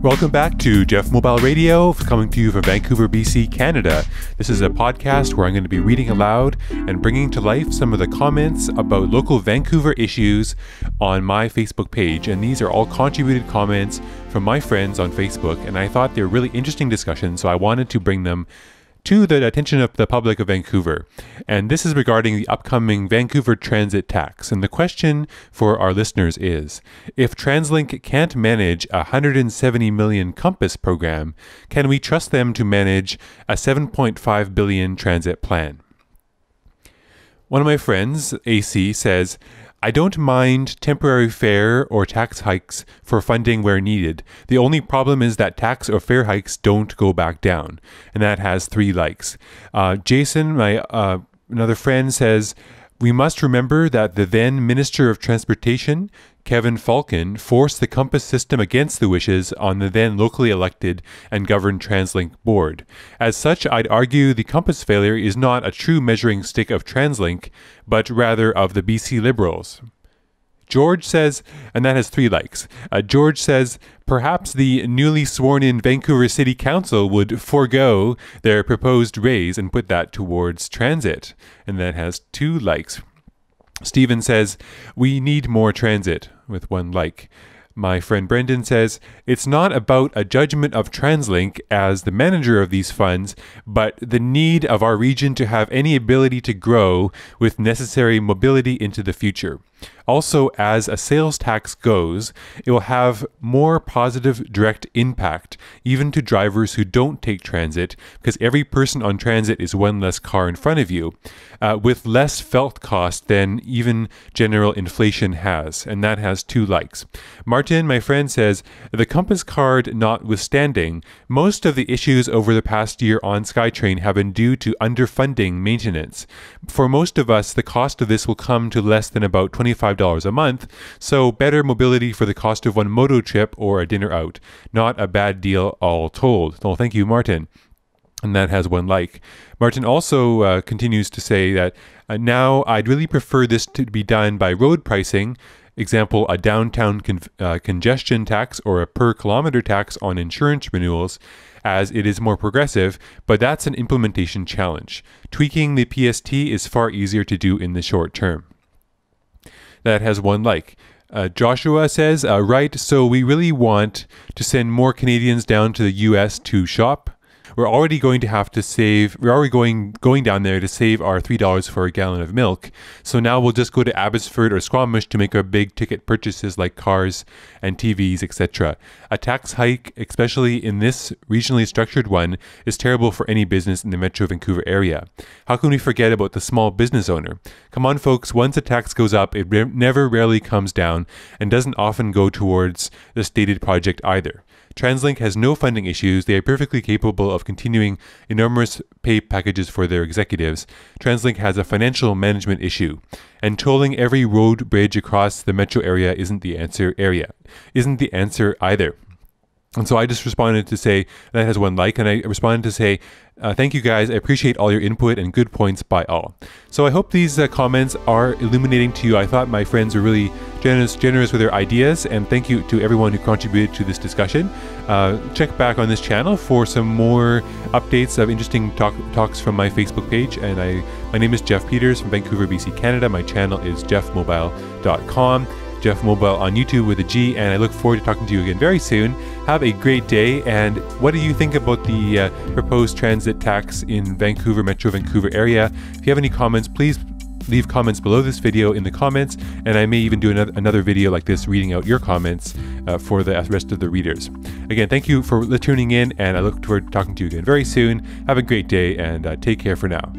Welcome back to Geoffmobile Radio, coming to you from Vancouver, BC, Canada. This is a podcast where I'm going to be reading aloud and bringing to life some of the comments about local Vancouver issues on my Facebook page. And these are all contributed comments from my friends on Facebook, and I thought they were really interesting discussions, so I wanted to bring them to the attention of the public of Vancouver. And this is regarding the upcoming Vancouver Transit Tax. And the question for our listeners is, if Translink can't manage a 170 million Compass program, can we trust them to manage a 7.5 billion transit plan? One of my friends, AC, says, I don't mind temporary fare or tax hikes for funding where needed. The only problem is that tax or fare hikes don't go back down. And that has 3 likes. Jason, my another friend, says, we must remember that the then Minister of Transportation, Kevin Falcon, forced the Compass system against the wishes on the then locally elected and governed Translink Board. As such, I'd argue the Compass failure is not a true measuring stick of Translink, but rather of the BC Liberals. George says, and that has 3 likes, George says, perhaps the newly sworn-in Vancouver City Council would forego their proposed raise and put that towards transit. And that has 2 likes. Stephen says, we need more transit, with 1 like. My friend Brendan says, it's not about a judgment of Translink as the manager of these funds, but the need of our region to have any ability to grow with necessary mobility into the future. Also, as a sales tax goes, it will have more positive direct impact, even to drivers who don't take transit, because every person on transit is 1 less car in front of you, with less felt cost than even general inflation has, and that has 2 likes. Martin, my friend, says, the Compass card notwithstanding, most of the issues over the past year on SkyTrain have been due to underfunding maintenance. For most of us, the cost of this will come to less than about $25 a month, so better mobility for the cost of 1 moto trip or a dinner out. Not a bad deal all told. Well, thank you, Martin. And that has 1 like. Martin also continues to say that now I'd really prefer this to be done by road pricing, example, a downtown congestion tax or a per kilometer tax on insurance renewals, as it is more progressive, but that's an implementation challenge. Tweaking the PST is far easier to do in the short term. That has 1 like. Joshua says, right, so we really want to send more Canadians down to the US to shop. We're already going down there to save our $3 for a gallon of milk. So now we'll just go to Abbotsford or Squamish to make our big ticket purchases like cars and TVs, etc. A tax hike, especially in this regionally structured one, is terrible for any business in the Metro Vancouver area. How can we forget about the small business owner? Come on, folks, once a tax goes up, it never rarely comes down and doesn't often go towards the stated project either. Translink has no funding issues. They are perfectly capable of continuing enormous pay packages for their executives. Translink has a financial management issue, and tolling every road bridge across the metro area isn't the answer either. And so I just responded to say, that has 1 like, and I responded to say, thank you guys, I appreciate all your input and good points by all. So I hope these comments are illuminating to you. I thought my friends were really generous with their ideas, and thank you to everyone who contributed to this discussion. Check back on this channel for some more updates of interesting talks from my Facebook page. And my name is Geoff Peters from Vancouver, BC, Canada. My channel is geoffmobile.com. Geoffmobile on YouTube with a G, and I look forward to talking to you again very soon. Have a great day, and what do you think about the proposed transit tax in Vancouver, Metro Vancouver area? If you have any comments, please leave comments below this video in the comments, and I may even do another video like this reading out your comments for the rest of the readers. Again, thank you for tuning in, and I look forward to talking to you again very soon. Have a great day, and take care for now.